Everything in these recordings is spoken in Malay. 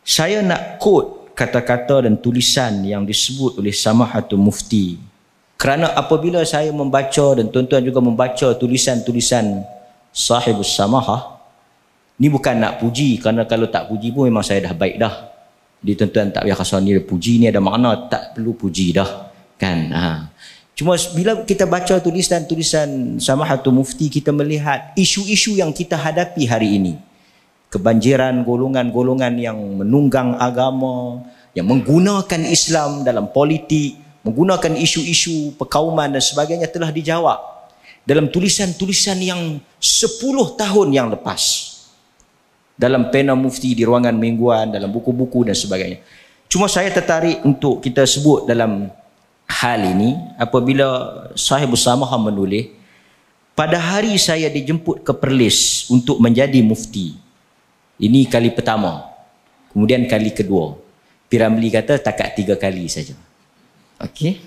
Saya nak quote kata-kata dan tulisan yang disebut oleh Samahatul Mufti, kerana apabila saya membaca dan tuan-tuan juga membaca tulisan-tulisan Sahibus Samahah, ni bukan nak puji, kerana kalau tak puji pun memang saya dah baik dah. Jadi tuan-tuan tak payah rasa ni puji ni ada makna, tak perlu puji dah kan. Cuma bila kita baca tulisan-tulisan Samahatul Mufti, kita melihat isu-isu yang kita hadapi hari ini. Kebanjiran golongan-golongan yang menunggang agama, yang menggunakan Islam dalam politik, menggunakan isu-isu perkauman dan sebagainya telah dijawab dalam tulisan-tulisan yang 10 tahun yang lepas. Dalam pena mufti di ruangan mingguan, dalam buku-buku dan sebagainya. Cuma saya tertarik untuk kita sebut dalam hal ini apabila Sahibus Samahah menulis, pada hari saya dijemput ke Perlis untuk menjadi mufti. Ini kali pertama. Kemudian kali kedua. Piramli kata takat 3 kali saja. Okey.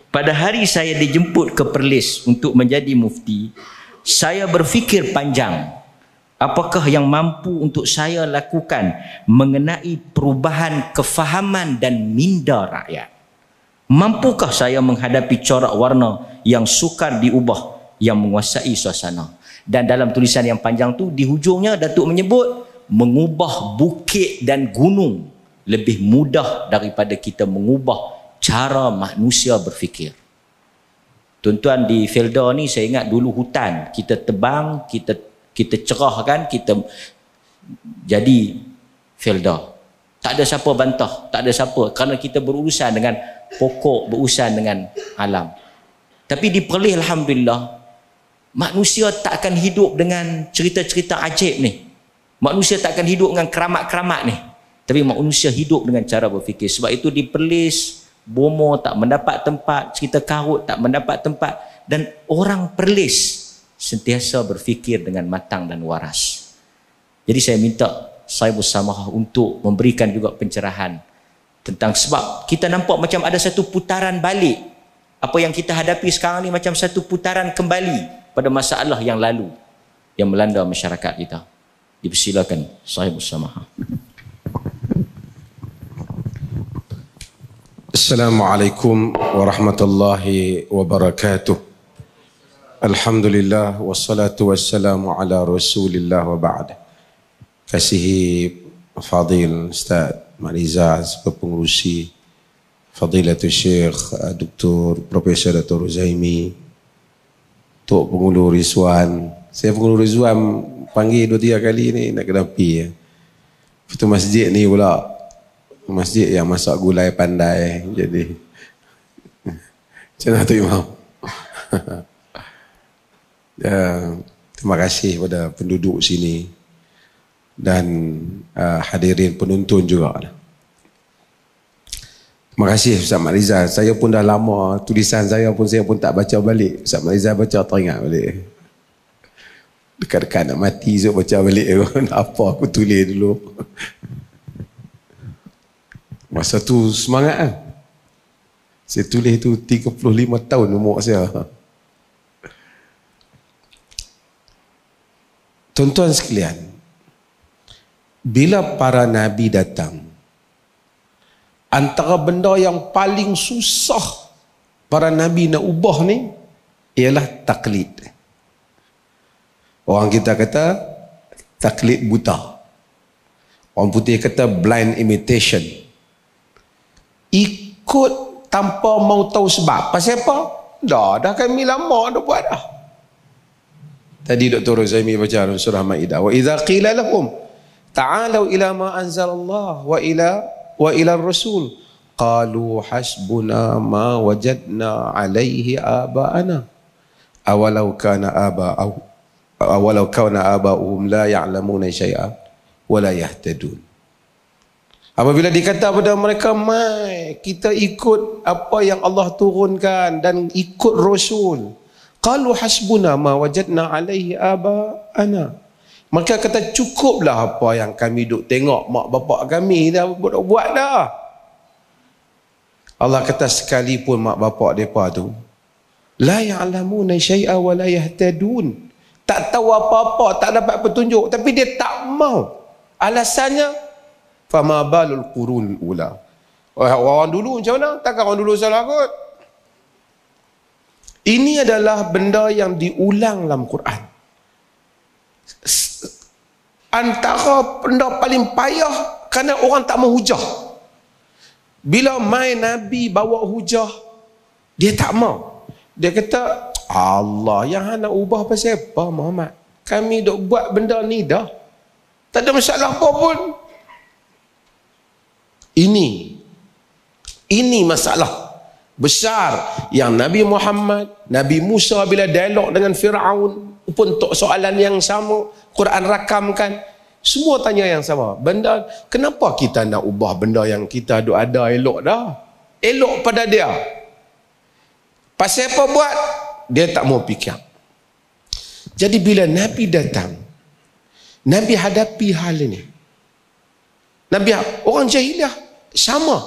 Pada hari saya dijemput ke Perlis untuk menjadi mufti, saya berfikir panjang. Apakah yang mampu untuk saya lakukan mengenai perubahan kefahaman dan minda rakyat? Mampukah saya menghadapi corak warna yang sukar diubah yang menguasai suasana? Dan dalam tulisan yang panjang tu, di hujungnya Datuk menyebut mengubah bukit dan gunung lebih mudah daripada kita mengubah cara manusia berfikir. Tuan-tuan, di Felda ni saya ingat dulu hutan, kita tebang, kita cerahkan, kita jadi Felda. Tak ada siapa bantah, tak ada siapa, kerana kita berurusan dengan pokok, berurusan dengan alam. Tapi di Perlis, alhamdulillah, manusia tak akan hidup dengan cerita-cerita ajaib ni. Manusia tak akan hidup dengan keramat-keramat ni. Tapi manusia hidup dengan cara berfikir. Sebab itu di Perlis, bomo tak mendapat tempat, cerita karut tak mendapat tempat, dan orang Perlis sentiasa berfikir dengan matang dan waras. Jadi saya minta Sahibus Samahah untuk memberikan juga pencerahan tentang, sebab kita nampak macam ada satu putaran balik. Apa yang kita hadapi sekarang ni macam satu putaran kembali pada masalah yang lalu yang melanda masyarakat kita. Dipersilakan Sahibus Samahah. Assalamualaikum warahmatullahi wabarakatuh. Alhamdulillah wassalatu wassalamu ala Rasulillah wa ba'd. Kasihi Fadil Ustaz Marizaz, pengurusi Fadilatul Syekh Dr. Profesor Dr. Ruzaimi, Tok Pengulu Rizwan. Saya Pengulu Rizwan panggil 2-3 kali ni nak kena pergi. Itu masjid ni pula, masjid yang masak gulai pandai. Jadi macam mana tu Imam? Terima kasih kepada penduduk sini dan hadirin penonton juga. Terima kasih Ustaz Mat Rizal. Saya pun dah lama, tulisan saya pun tak baca balik. Ustaz Mat Rizal baca teringat balik. Dekat-dekat nak mati Zul baca balik. Apa aku tulis dulu. Masa tu semangat kan. Saya tulis tu 35 tahun umur saya. Tuan-tuan sekalian, bila para Nabi datang, antara benda yang paling susah para Nabi nak ubah ni ialah taklid. Orang kita kata taklid buta. Orang putih kata blind imitation. Ikut tanpa mau tahu sebab. Pasal apa? Dah kami lama dah buat dah. Tadi Dr. Ruzaimi baca dalam surah Maidah, wa idza qila lahum ta'alu ila ma anzalallah wa ila ar-rasul qalu hasbuna ma wajadna alaihi aba'ana awalau kana aba'uhum la ya'lamuna syai'a wa la yahtadun. Apabila dikata pada mereka, mai kita ikut apa yang Allah turunkan dan ikut Rasul, qalu hasbuna ma wajadna alaihi aba'ana, maka kata cukuplah apa yang kami duk tengok mak bapak kami dah buat dah. Allah kata sekalipun mak bapak mereka tu la ya'lamuna syai'a wa la yahtadun, tak tahu apa-apa, tak dapat petunjuk, tapi dia tak mau. Alasannya Fama balul qurunul ula. Orang dulu macam mana? Takkan orang dulu salah kot. Ini adalah benda yang diulang dalam Quran. Antara benda paling payah kerana orang tak mau hujah. Bila mai Nabi bawa hujah, dia tak mau. Dia kata, Allah yang nak ubah pasal apa Muhammad? Kami dok buat benda ni dah. Tak ada masalah apa pun. Ini masalah besar yang Nabi Muhammad, Nabi Musa bila dialog dengan Firaun pun untuk soalan yang sama, Quran rakamkan, semua tanya yang sama. Benda, kenapa kita nak ubah benda yang kita ada elok dah? Elok pada dia. Pasal apa buat? Dia tak mau fikir. Jadi bila Nabi datang, Nabi hadapi hal ini. Orang jahiliah sama.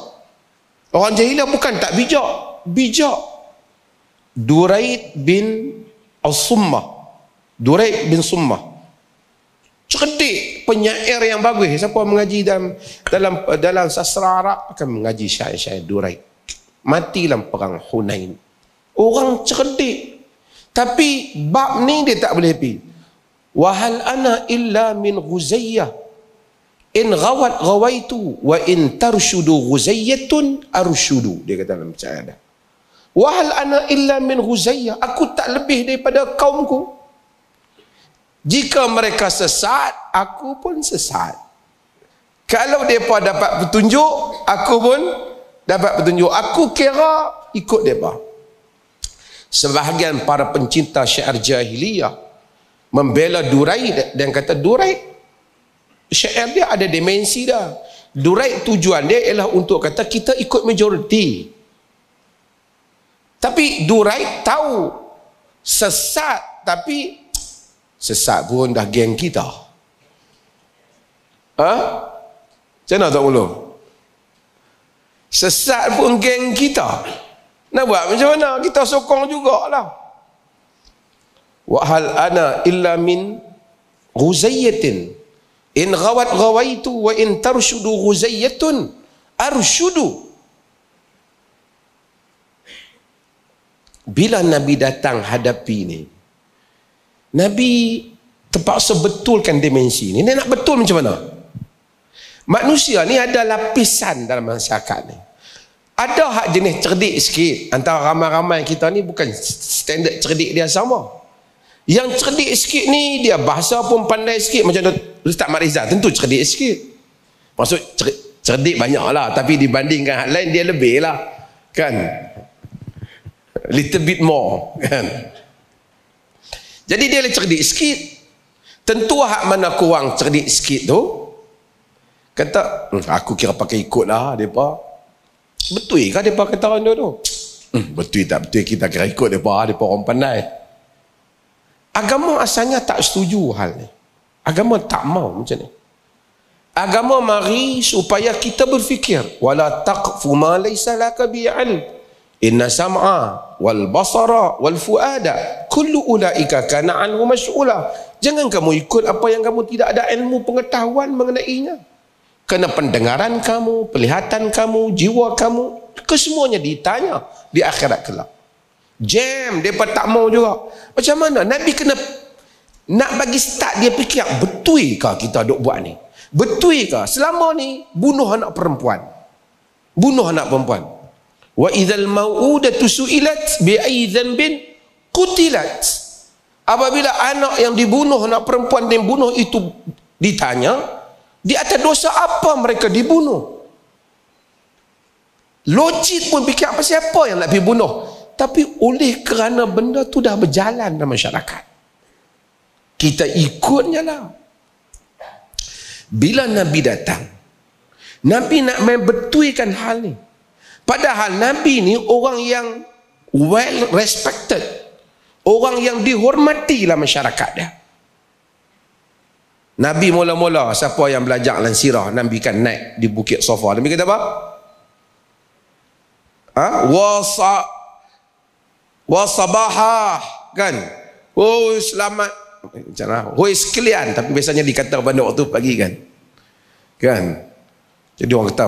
Orang jahiliah bukan tak bijak. Bijak. Duraid bin As-Summah. Duraid bin Summah. Cerdik, penyair yang bagus. Siapa mengaji dalam sastra Arab akan mengaji syair-syair Duraid. Mati dalam perang Hunain. Orang cerdik. Tapi bab ni dia tak boleh pergi. Wahal ana illa min Ghuzayyah. In ghawat ghawaitu wa in tarshudu Ghuzayyatun arshudu. Dia kata dalam syair. Wahal ana illa min Ghuzayyah. Aku tak lebih daripada kaumku. Jika mereka sesat, aku pun sesat. Kalau mereka dapat petunjuk, aku pun dapat petunjuk. Aku kira ikut mereka. Sebahagian para pencinta syair jahiliyah membela Duraid dan kata Duraid syair dia ada dimensi dah. Duraid tujuan dia ialah untuk kata kita ikut majoriti. Tapi Duraid tahu sesat, tapi sesat pun dah geng kita. Macam mana tak mula? Sesat pun geng kita. Nak buat macam mana? Kita sokong jugalah. Wa hal ana illa min Ghuzayyatin. In ghawat ghawaitu wa in tarshudu Ghuzayyatun arshudu. Bila Nabi datang hadapi ni, Nabi terpaksa betulkan dimensi ni. Dia nak betul macam mana? Manusia ni ada lapisan dalam masyarakat ni. Ada hak jenis cerdik sikit. Antara ramai-ramai kita ni bukan standard cerdik dia sama. Yang cerdik sikit ni dia bahasa pun pandai sikit. Macam Ustaz Mat Rizal tentu cerdik sikit. Maksud cerdik banyak lah. Tapi dibandingkan hak lain dia lebih lah. Kan? Little bit more. Kan? Jadi dia cerdik sikit. Tentu hak mana kurang cerdik sikit tu. Kata, aku kira pakai ikut lah mereka. Betul ke mereka kata orang tu? Betul tak betul kita kira ikut mereka orang pandai. Agama asalnya tak setuju hal ni. Agama tak mau macam ni. Agama mari supaya kita berfikir. Wala taqfu ma laysa laka bi'ilm. Inna sam'a wal basara wal fuada kullu ulaika kana anhu mas'ula. Jangan kamu ikut apa yang kamu tidak ada ilmu pengetahuan mengenainya. Kerana pendengaran kamu, penglihatan kamu, jiwa kamu, kesemuanya ditanya di akhirat kelak. Jam, mereka tak mau juga. Macam mana? Nabi kena nak bagi start dia fikir, betul ke kita duk buat ni? Betul ke? Selama ni bunuh anak perempuan. Bunuh anak perempuan. Wa idzal mau'udatu su'ilat bi ayyi dhanbin qutilat. Apabila anak yang dibunuh, anak perempuan yang dibunuh itu ditanya, di atas dosa apa mereka dibunuh? Logik pun fikir apa siapa yang nak pergi bunuh. Tapi oleh kerana benda tu dah berjalan dalam masyarakat, kita ikutnya lah. Bila Nabi datang, Nabi nak main betulkan hal ni. Padahal Nabi ni orang yang well respected, orang yang dihormati dalam masyarakat dia. Nabi mula-mula siapa yang belajar dalam sirah, Nabi kan naik di Bukit Safa. Nabi kata apa? Wasabahah, kan? Oh selamat. Macam mana? Oh sekalian, tapi biasanya dikata pada waktu pagi kan. Kan? Jadi orang kata,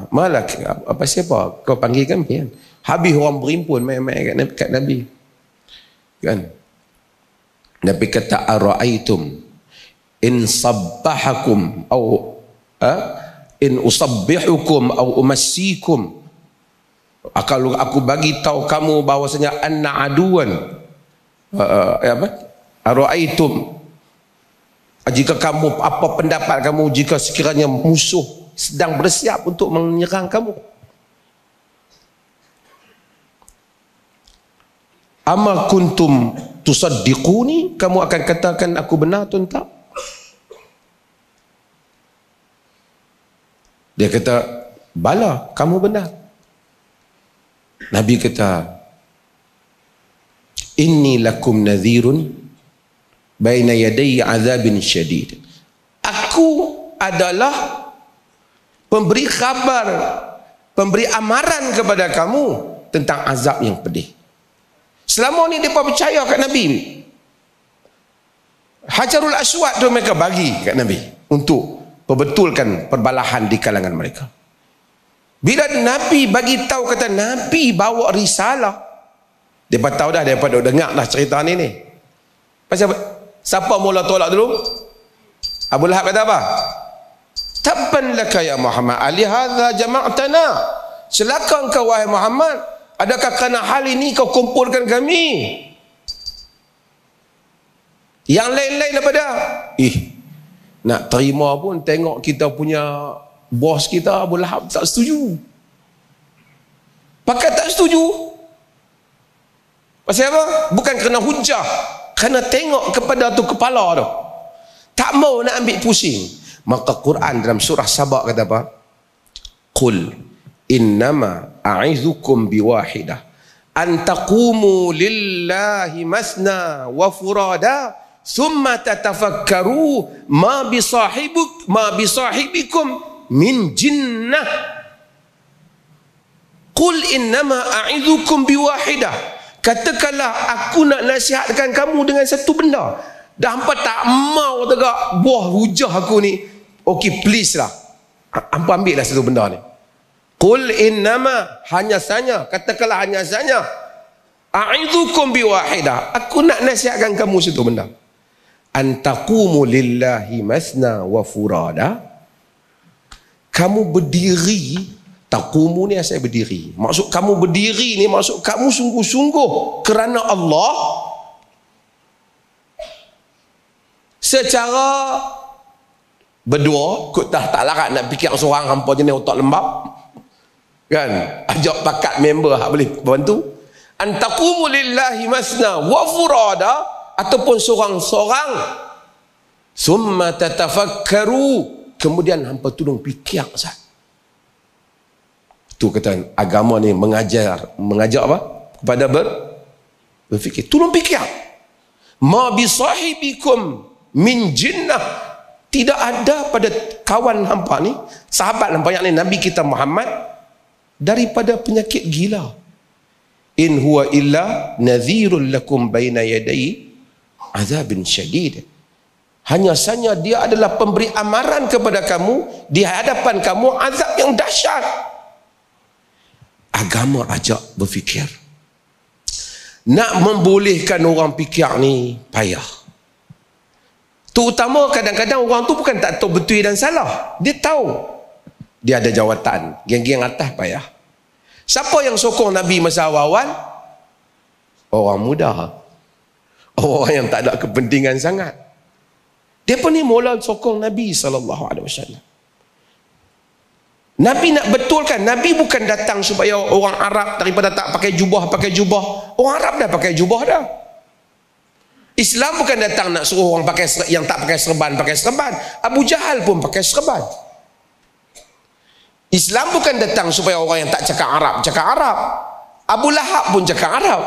malak, apa siapa? Kau panggil kami kan? Habis orang berimpun main-main kat Nabi. Kan? Nabi kata, ara'aitum in sabbahakum au in usabbihukum au umassikum. Kalau aku bagi tahu kamu bahwasanya anna aduan ara'aitum, jika kamu, apa pendapat kamu jika sekiranya musuh sedang bersiap untuk menyerang kamu? Ama kuntum tusaddiquni, kamu akan katakan aku benar atau tak? Dia kata, bala, kamu benar. Nabi kata, inni lakum nadhirun baina yaday azabin syadid. Aku adalah pemberi khabar, pemberi amaran kepada kamu tentang azab yang pedih. Selama ni mereka percaya kat Nabi. Hajarul Aswad tu mereka bagi kat Nabi untuk perbetulkan perbalahan di kalangan mereka. Bila Nabi bagi tahu, kata Nabi bawa risalah, mereka tahu dah, mereka dah dengar dah cerita ni. Pasal siapa mula tolak dulu? Abu Lahab kata apa? Tabban laka ya Muhammad, ali hadza jama'tana. Celaka engkau wahai Muhammad, adakah kerana hal ini kau kumpulkan kami? Yang lain-lain daripada nak terima pun tengok kita punya bos kita Abu Lahab tak setuju. Pakai tak setuju. Pasal apa? Bukan kerana hujah, kerana tengok kepada tu kepala tu. Tak mau nak ambil pusing. Maka Quran dalam surah Sabah kata apa? Qul innama a'izukum biwahidah an taqumu lillahi masna wa furada thumma tatafakkaru ma bisahibikum min jinnah. Qul innama a'izukum biwahidah, katakanlah aku nak nasihatkan kamu dengan satu benda. Dah hampa tak mau tegak buah hujah aku ni. Okey, please lah, hampa ambil lah satu benda ni. Qul innama, hanya saja, katakanlah hanya saja, a'izukum biwahidah, aku nak nasihatkan kamu satu benda. Antaqumu lillahi masna wa furada, kamu berdiri. Taqumu ni asal berdiri. Maksud kamu berdiri ni, maksud kamu sungguh-sungguh kerana Allah, secara berdua. Kut tak larat nak fikir seorang hampa jenis otak lembab kan, ajak bakat member hak boleh bantu. Antaqumu lillahi masna wa furada, ataupun seorang-seorang. Summa tatafakkaru, kemudian hampa tolong fikir sat. Tu kata agama ni mengajak apa? Kepada berfikir. Tolong fikir. Ma bisahibikum min jinnah, tidak ada pada kawan hampa ni, sahabat hampa yang ni, Nabi kita Muhammad, daripada penyakit gila. In huwa illa nadhirul lakum baina yaday azabin syadid. Hanya saja dia adalah pemberi amaran kepada kamu di hadapan kamu azab yang dahsyat. Agama ajak berfikir. Nak membolehkan orang fikir ni payah. Terutama kadang-kadang orang tu bukan tak tahu betul dan salah. Dia tahu dia ada jawatan. Geng-geng atas payah. Siapa yang sokong Nabi masa awal-awal? Orang muda. Orang yang tak ada kepentingan sangat. Dia pun ni mula sokong Nabi SAW. Nabi nak betulkan. Nabi bukan datang supaya orang Arab daripada tak pakai jubah, pakai jubah. Orang Arab dah pakai jubah dah. Islam bukan datang nak suruh orang pakai yang tak pakai serban, pakai serban. Abu Jahal pun pakai serban. Islam bukan datang supaya orang yang tak cakap Arab, cakap Arab. Abu Lahab pun cakap Arab.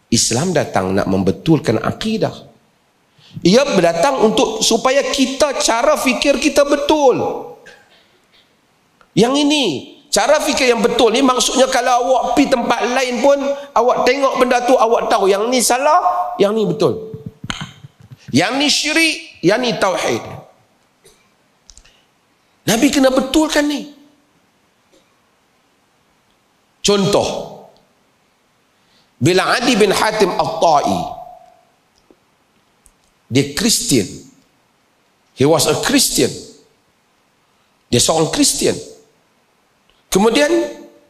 Islam datang nak membetulkan akidah. Ia datang untuk supaya kita, cara fikir kita betul. Yang ini, cara fikir yang betul ni maksudnya kalau awak pergi tempat lain pun, awak tengok benda tu, awak tahu yang ni salah, yang ni betul. Yang ni syirik, yang ni tauhid. Nabi kena betulkan ni. Contoh, bila Adi bin Hatim At-Ta'i, dia Kristian, he was a Christian, dia seorang Kristian, kemudian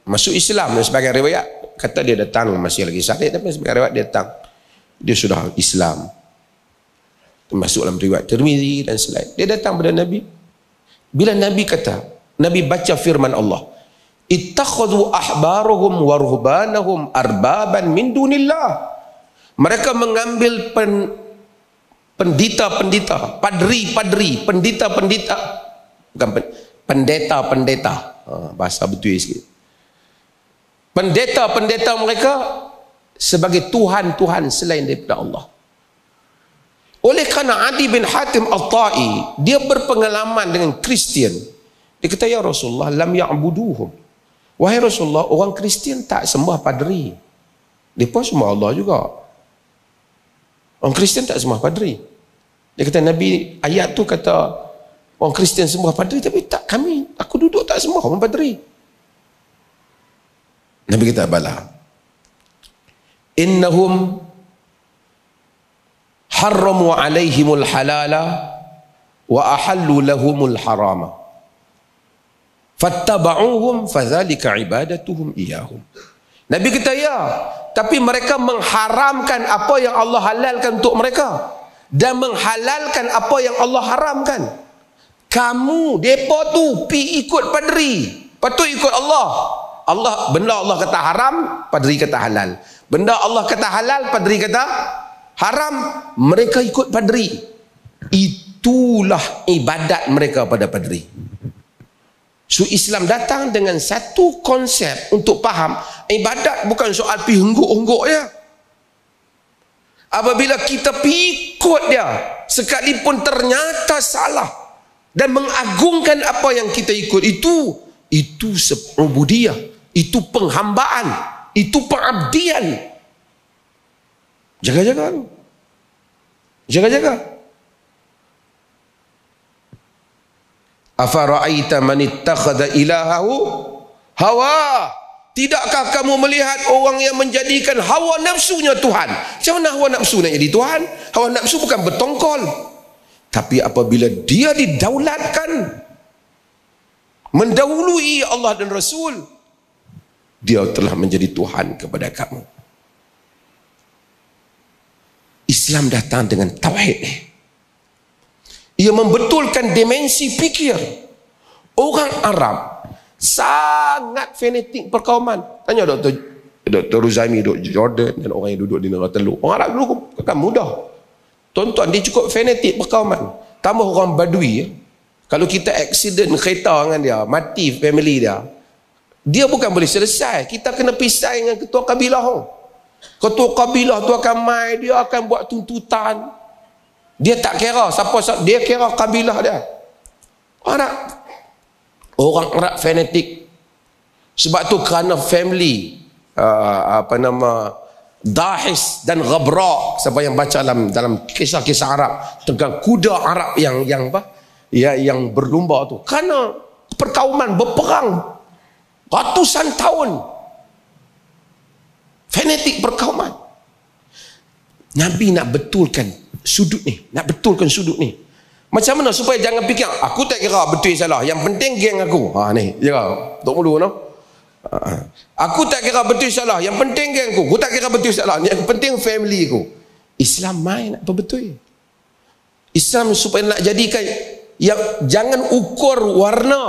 masuk Islam. Dan sebagai riwayat kata dia datang masih lagi syahid, tapi sebagai riwayat dia datang, dia sudah Islam, termasuk dalam riwayat Tirmizi dan selain. Dia datang pada Nabi. Bila Nabi kata, Nabi baca firman Allah, ittakhadhu ahbaruhum wa ruhbanahum arbaban min dunillah. Mereka mengambil pendeta-pendeta, padri-padri, pendeta-pendeta, bukan pendeta-pendeta, bahasa betul sikit, pendeta-pendeta mereka sebagai Tuhan-Tuhan selain daripada Allah. Oleh kerana Adi bin Hatim At-Ta'i, dia berpengalaman dengan Kristian, dia kata, ya Rasulullah, lam ya'buduhum. Wahai Rasulullah, orang Kristian tak sembah padri. Mereka sembah Allah juga. Orang Kristian tak sembah padri. Dia kata, Nabi, ayat tu kata orang Kristian sembah padri, tapi tak, aku duduk tak sembah orang padri. Nabi kata, bala. Innahum harramu alaihimul halala wa ahallu lahumul harama fattaba'uhum fadzalika ibadatuhum iyahum. Nabi kata, ya, tapi mereka mengharamkan apa yang Allah halalkan untuk mereka dan menghalalkan apa yang Allah haramkan. Kamu, depa tu pi ikut padri, patut ikut Allah. Benda Allah kata haram, padri kata halal. Benda Allah kata halal, padri kata haram, mereka ikut padri. Itulah ibadat mereka pada padri. So Islam datang dengan satu konsep untuk faham, ibadat bukan soal pi hengguk-hengguk ya. Apabila kita pi ikut dia, sekalipun ternyata salah dan mengagungkan apa yang kita ikut, itu ubudiyah, itu penghambaan, itu pengabdian. Jaga-jaga tu. Jaga-jaga. Afara'aita man ittakhadha ilahahu hawa. Tidakkah kamu melihat orang yang menjadikan hawa nafsunya Tuhan? Macam mana hawa nafsu nak jadi Tuhan? Hawa nafsu bukan bertongkol. Tapi apabila dia didaulatkan, mendahului Allah dan Rasul, dia telah menjadi Tuhan kepada kamu. Islam datang dengan tauhid ni. Ia membetulkan dimensi fikir. Orang Arab sangat fanatik perkauman. Tanya Dr. Ruzaimi duduk Jordan dan orang yang duduk di negara Teluk. Orang Arab dulu kan mudah. Tuan-tuan, dia cukup fanatik perkauman. Tambah orang Badui. Kalau kita accident kereta dengan dia, mati family dia, dia bukan boleh selesai. Kita kena pisah dengan ketua kabilah. Ketua kabilah tu akan mai, dia akan buat tuntutan. Dia tak kira siapa, dia kira kabilah dia. Orang Arab fanatik. Sebab tu kerana family Dahis dan Ghabra, siapa yang baca dalam kisah-kisah Arab tentang kuda Arab yang berlumba tu, kerana perkauman berperang ratusan tahun, fanatik perkauman. Nabi nak betulkan sudut ni, macam mana supaya jangan fikir aku tak kira betul salah, yang penting geng aku. Ni kira tok mulu no. Aku tak kira betul salah, yang penting geng aku tak kira betul salah, yang penting family aku. Islam main apa betul? Islam supaya nak jadikan yang jangan ukur warna,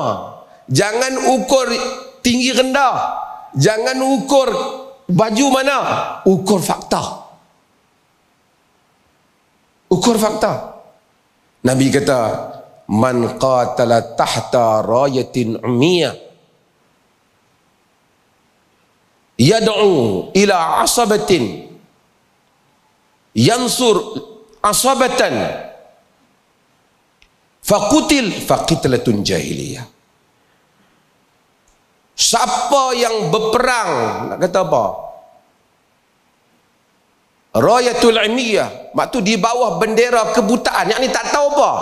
jangan ukur tinggi rendah, jangan ukur baju mana, ukur fakta. Ukur fakta. Nabi kata, man qatala tahta rayatin umiyah yad'u ila asabatin yansur asabatan faqutil faqitlatun jahiliyah. Siapa yang berperang, nak kata apa? Rayatul Imiyah, maksud di bawah bendera kebutaan, yakni tak tahu apa.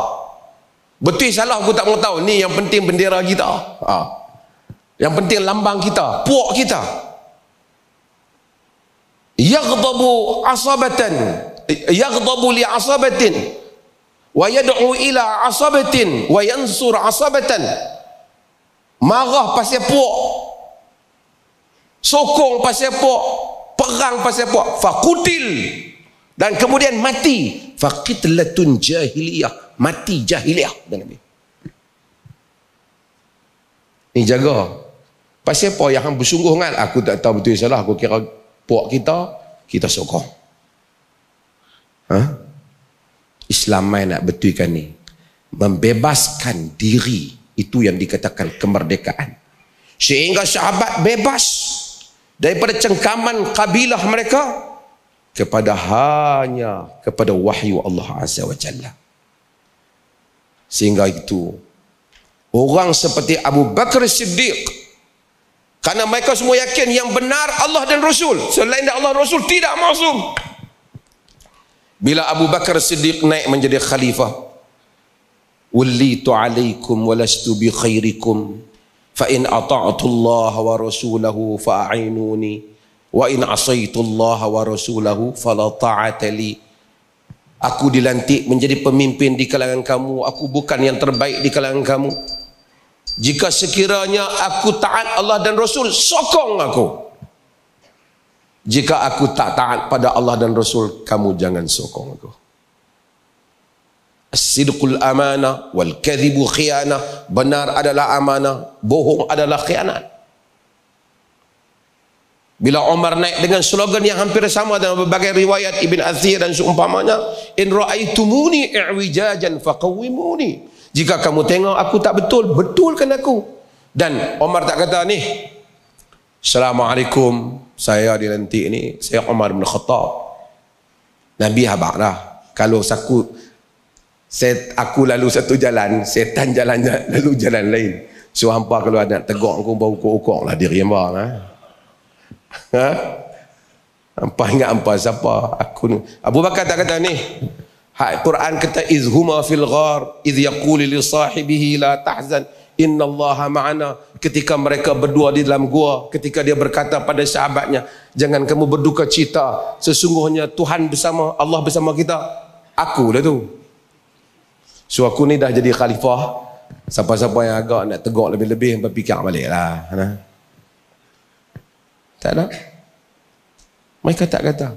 Betul salah aku tak mau tahu. Ni yang penting bendera kita. Yang penting lambang kita, puak kita. Yaghdabu asabatan, yaghdabu li asabatin wa yad'u ila asabatin wa yansur asabatan. Marah pasal puak, sokong pasal puak, perang pasal puak, faqutil, dan kemudian mati, faqitlatun jahiliyah, mati jahiliyah. Dan Nabi ni jaga pasal apa yang hang bersungguh kan, aku tak tahu betul salah, aku kira puak kita sokong. Islam mai nak betulkan ni, membebaskan diri, itu yang dikatakan kemerdekaan, sehingga sahabat bebas daripada cengkaman kabilah mereka kepada wahyu Allah Azza wa Jalla. Sehingga itu orang seperti Abu Bakar Siddiq, karena mereka semua yakin yang benar Allah dan Rasul, selain Allah dan Rasul tidak maksum. Bila Abu Bakar Siddiq naik menjadi khalifah, wallitu alaikum walastu bi khairikum fa in ata'tu Allah wa rasulahu fa'inuni wa in asaitu Allah wa rasulahu fala ta'ata li. Aku dilantik menjadi pemimpin di kalangan kamu, aku bukan yang terbaik di kalangan kamu. Jika sekiranya aku taat Allah dan Rasul, sokong aku. Jika aku tak taat pada Allah dan Rasul, kamu jangan sokong aku. As-sidqul amanah wal kadhibu khianah. Benar adalah amanah, bohong adalah khianat. Bila Umar naik dengan slogan yang hampir sama dalam berbagai riwayat Ibn Athir dan seumpamanya, in ra'aitumuni i'wijajan faqawwimuni. Jika kamu tengok aku tak betul, betulkan aku. Dan Umar tak kata ni, Assalamualaikum, saya dilantik ni, saya Umar bin Khattab. Nabi habaq dah. Kalau aku lalu satu jalan, setan jalan lalu jalan lain. So hampa kalau ada nak tegur aku, bau ukok lah diri hampa. Hampa ingat hampa siapa? Aku. Abu Bakar tak kata ni. Quran kata izhuma fil ghar idh yaqulu li sahibihi la tahzan innallaha ma'ana. Ketika mereka berdua di dalam gua, ketika dia berkata pada sahabatnya, jangan kamu berduka cita, sesungguhnya Tuhan bersama, Allah bersama kita. Aku dah tu. So aku ni dah jadi khalifah, siapa-siapa yang agak nak tegur lebih-lebih berfikir balik lah. Tak ada. Mereka tak kata.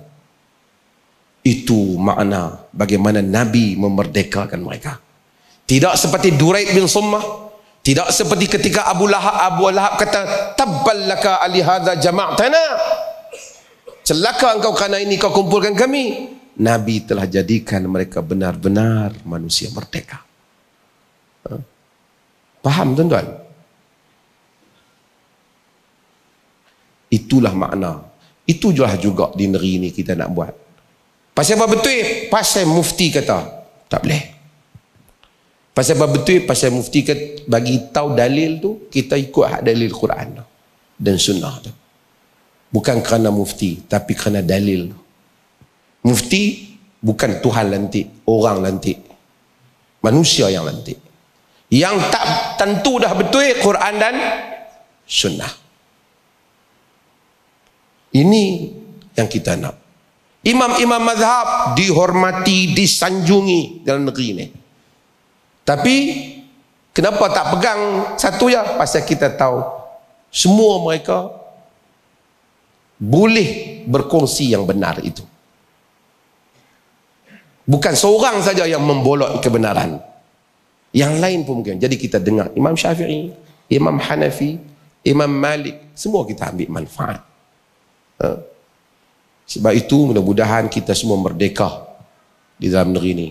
Itu makna bagaimana Nabi memerdekakan mereka. Tidak seperti Duraid bin Summah, tidak seperti ketika Abu Lahab kata, tabballaka ali hadza jama'tana, celaka engkau kerana ini kau kumpulkan kami. Nabi telah jadikan mereka benar-benar manusia merdeka. Faham tuan-tuan? Itulah makna. Itu juga di negeri ini kita nak buat. Pasal apa betul? Pasal mufti kata tak boleh. Pasal apa betul? Pasal mufti kata bagi tahu dalil tu, kita ikut hak dalil Quran dan sunnah tu. Bukan kerana mufti, tapi kerana dalil. Mufti bukan Tuhan lantik, orang lantik, manusia yang lantik. Yang tak tentu dah betul Quran dan sunnah. Ini yang kita nak. Imam-imam mazhab dihormati, disanjungi dalam negeri ini. Tapi kenapa tak pegang satu ya? Pasal kita tahu semua mereka boleh berkongsi yang benar itu. Bukan seorang saja yang membolot kebenaran, yang lain pun mungkin. Jadi kita dengar Imam Syafi'i, Imam Hanafi, Imam Malik, semua kita ambil manfaat. Sebab itu mudah-mudahan kita semua merdeka di dalam negeri ini.